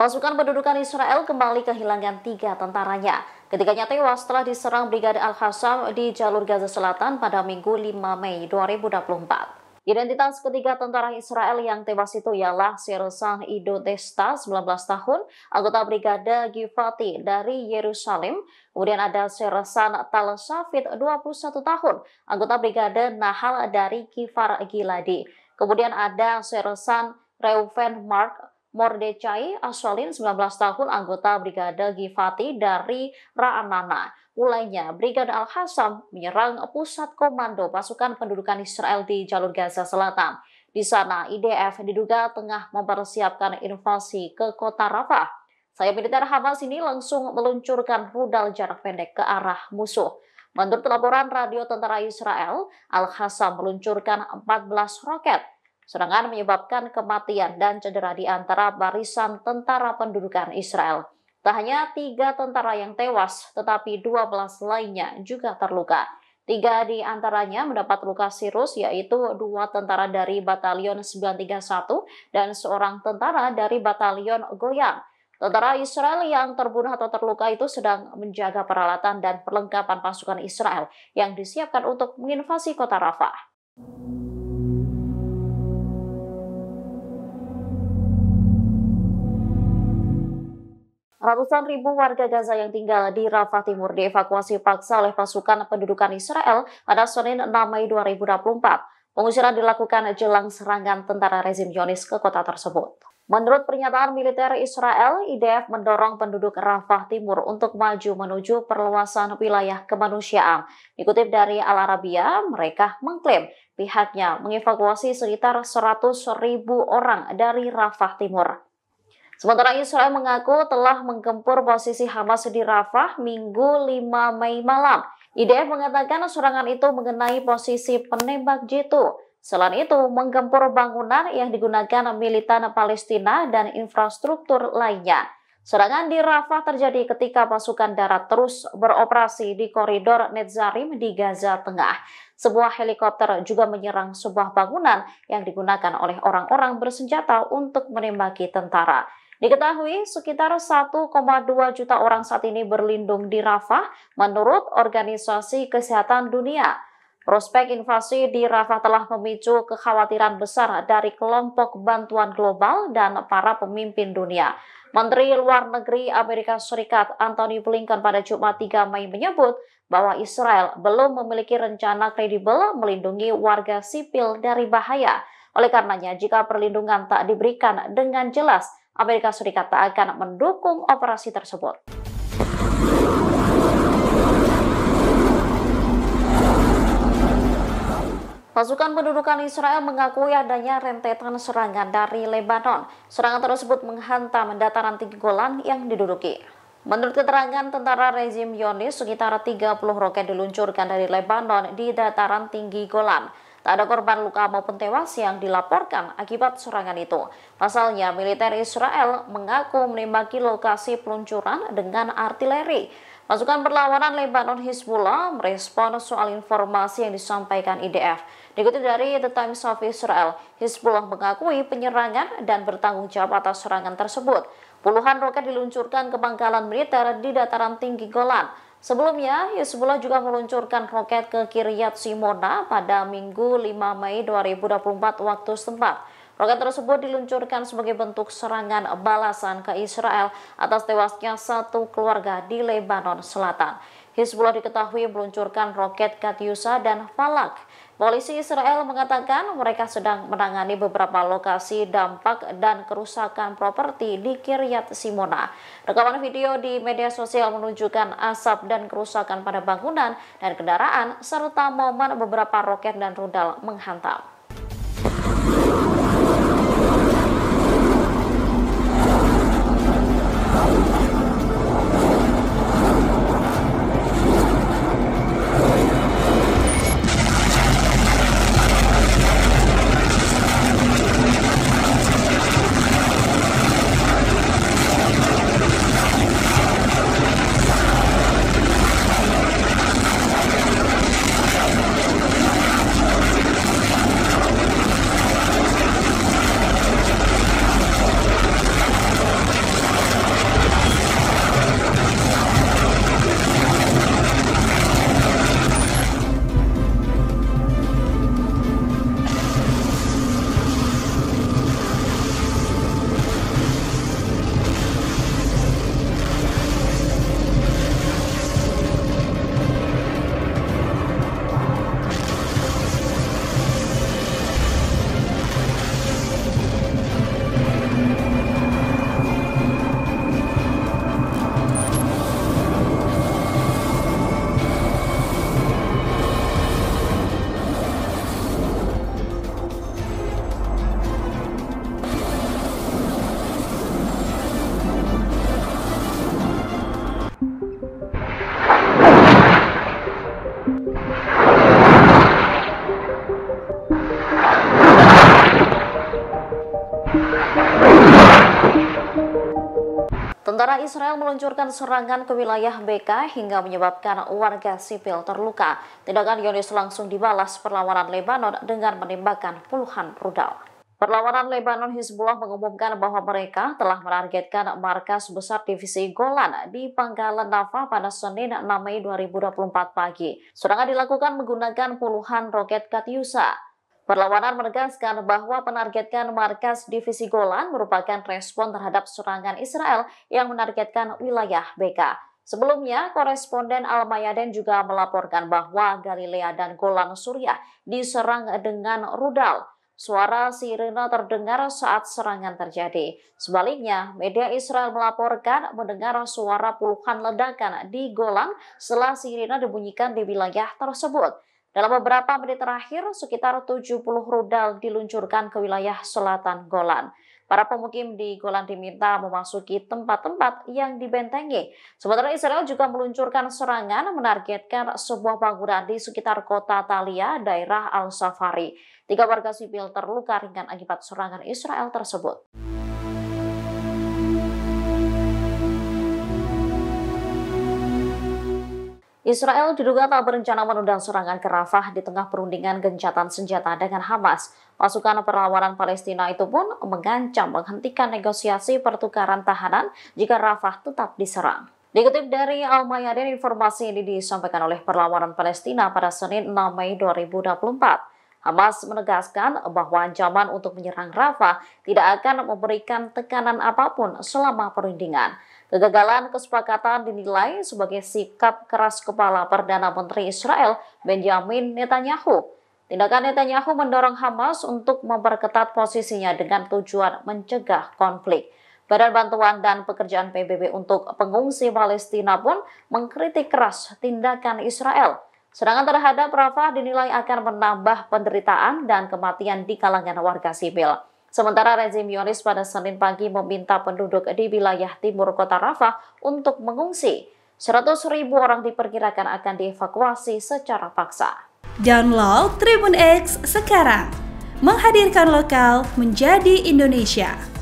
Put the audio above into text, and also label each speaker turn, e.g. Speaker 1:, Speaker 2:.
Speaker 1: Pasukan pendudukan Israel kembali kehilangan 3 tentaranya. Ketiganya tewas setelah diserang Brigade Al-Qassam di jalur Gaza Selatan pada Minggu 5 Mei 2024. Identitas ketiga tentara Israel yang tewas itu ialah Sersan Ido Desta, 19 tahun, anggota Brigade Givati dari Yerusalem. Kemudian ada Sersan Tal Shafit, 21 tahun, anggota Brigade Nahal dari Kifar Giladi. Kemudian ada Sersan Reuven Mark Mordechai Asolin, 19 tahun, anggota Brigade Givati dari Ra'anana. Mulainya, Brigade Al-Qassam menyerang pusat komando pasukan pendudukan Israel di jalur Gaza Selatan. Di sana, IDF diduga tengah mempersiapkan invasi ke kota Rafah. Sayap militer Hamas ini langsung meluncurkan rudal jarak pendek ke arah musuh. Menurut laporan radio tentara Israel, Al-Qassam meluncurkan 14 roket. Serangan menyebabkan kematian dan cedera di antara barisan tentara pendudukan Israel. Tak hanya 3 tentara yang tewas, tetapi 12 lainnya juga terluka. 3 di antaranya mendapat luka serius, yaitu 2 tentara dari Batalion 931 dan seorang tentara dari Batalion Goyang. Tentara Israel yang terbunuh atau terluka itu sedang menjaga peralatan dan perlengkapan pasukan Israel yang disiapkan untuk menginvasi kota Rafah. Ratusan ribu warga Gaza yang tinggal di Rafah Timur dievakuasi paksa oleh pasukan pendudukan Israel pada Senin 6 Mei 2024. Pengusiran dilakukan jelang serangan tentara rezim Zionis ke kota tersebut. Menurut pernyataan militer Israel, IDF mendorong penduduk Rafah Timur untuk maju menuju perluasan wilayah kemanusiaan. Dikutip dari Al Arabiya, mereka mengklaim pihaknya mengevakuasi sekitar 100.000 orang dari Rafah Timur. Sementara Israel mengaku telah menggempur posisi Hamas di Rafah Minggu 5 Mei malam. IDF mengatakan serangan itu mengenai posisi penembak jitu. Selain itu, menggempur bangunan yang digunakan militan Palestina dan infrastruktur lainnya. Serangan di Rafah terjadi ketika pasukan darat terus beroperasi di koridor Netzarim di Gaza Tengah. Sebuah helikopter juga menyerang sebuah bangunan yang digunakan oleh orang-orang bersenjata untuk menembaki tentara. Diketahui sekitar 1,2 juta orang saat ini berlindung di Rafah menurut Organisasi Kesehatan Dunia. Prospek invasi di Rafah telah memicu kekhawatiran besar dari kelompok bantuan global dan para pemimpin dunia. Menteri Luar Negeri Amerika Serikat Antony Blinken pada Jumat 3 Mei menyebut bahwa Israel belum memiliki rencana kredibel melindungi warga sipil dari bahaya. Oleh karenanya, jika perlindungan tak diberikan dengan jelas, Amerika Serikat tak akan mendukung operasi tersebut. Pasukan pendudukan Israel mengakui adanya rentetan serangan dari Lebanon. Serangan tersebut menghantam dataran tinggi Golan yang diduduki. Menurut keterangan tentara rezim Zionis, sekitar 30 roket diluncurkan dari Lebanon di dataran tinggi Golan. Tak ada korban luka maupun tewas yang dilaporkan akibat serangan itu. Pasalnya, militer Israel mengaku menembaki lokasi peluncuran dengan artileri. Pasukan perlawanan Lebanon Hizbullah merespon soal informasi yang disampaikan IDF. Dikutip dari The Times of Israel, Hizbullah mengakui penyerangan dan bertanggung jawab atas serangan tersebut. Puluhan roket diluncurkan ke pangkalan militer di dataran tinggi Golan. Sebelumnya, Hizbullah juga meluncurkan roket ke Kiryat Simona pada Minggu 5 Mei 2024 waktu setempat. Roket tersebut diluncurkan sebagai bentuk serangan balasan ke Israel atas tewasnya satu keluarga di Lebanon Selatan. Hizbullah diketahui meluncurkan roket Katyusha dan Falak. Polisi Israel mengatakan mereka sedang menangani beberapa lokasi dampak dan kerusakan properti di Kiryat Simona. Rekaman video di media sosial menunjukkan asap dan kerusakan pada bangunan dan kendaraan serta momen beberapa roket dan rudal menghantam. Sementara Israel meluncurkan serangan ke wilayah BK hingga menyebabkan warga sipil terluka. Tindakan Zionis langsung dibalas perlawanan Lebanon dengan menembakkan puluhan rudal. Perlawanan Lebanon Hizbullah mengumumkan bahwa mereka telah menargetkan markas besar divisi Golan di Pangkalan Nafah pada Senin 6 Mei 2024 pagi. Serangan dilakukan menggunakan puluhan roket Katyusha. Perlawanan menegaskan bahwa penargetkan markas divisi Golan merupakan respon terhadap serangan Israel yang menargetkan wilayah BK. Sebelumnya, koresponden Al-Mayadin juga melaporkan bahwa Galilea dan Golan Suriah diserang dengan rudal. Suara sirene terdengar saat serangan terjadi. Sebaliknya, media Israel melaporkan mendengar suara puluhan ledakan di Golan setelah sirene dibunyikan di wilayah tersebut. Dalam beberapa menit terakhir, sekitar 70 rudal diluncurkan ke wilayah selatan Golan. Para pemukim di Golan diminta memasuki tempat-tempat yang dibentengi. Sementara Israel juga meluncurkan serangan menargetkan sebuah bangunan di sekitar kota Talia, daerah Al-Safari. 3 warga sipil terluka ringan akibat serangan Israel tersebut. Israel diduga tak berencana menunda serangan ke Rafah di tengah perundingan gencatan senjata dengan Hamas. Pasukan perlawanan Palestina itu pun mengancam menghentikan negosiasi pertukaran tahanan jika Rafah tetap diserang. Dikutip dari Al-Mayadin, informasi ini disampaikan oleh perlawanan Palestina pada Senin 6 Mei 2024. Hamas menegaskan bahwa ancaman untuk menyerang Rafah tidak akan memberikan tekanan apapun selama perundingan. Kegagalan kesepakatan dinilai sebagai sikap keras kepala Perdana Menteri Israel Benjamin Netanyahu. Tindakan Netanyahu mendorong Hamas untuk memperketat posisinya dengan tujuan mencegah konflik. Badan Bantuan dan Pekerjaan PBB untuk Pengungsi Palestina pun mengkritik keras tindakan Israel. Serangan terhadap Rafah dinilai akan menambah penderitaan dan kematian di kalangan warga sipil. Sementara rezim Zionis pada Senin pagi meminta penduduk di wilayah timur kota Rafah untuk mengungsi. 100.000 orang diperkirakan akan dievakuasi secara paksa.
Speaker 2: Download Tribun X sekarang, menghadirkan lokal menjadi Indonesia.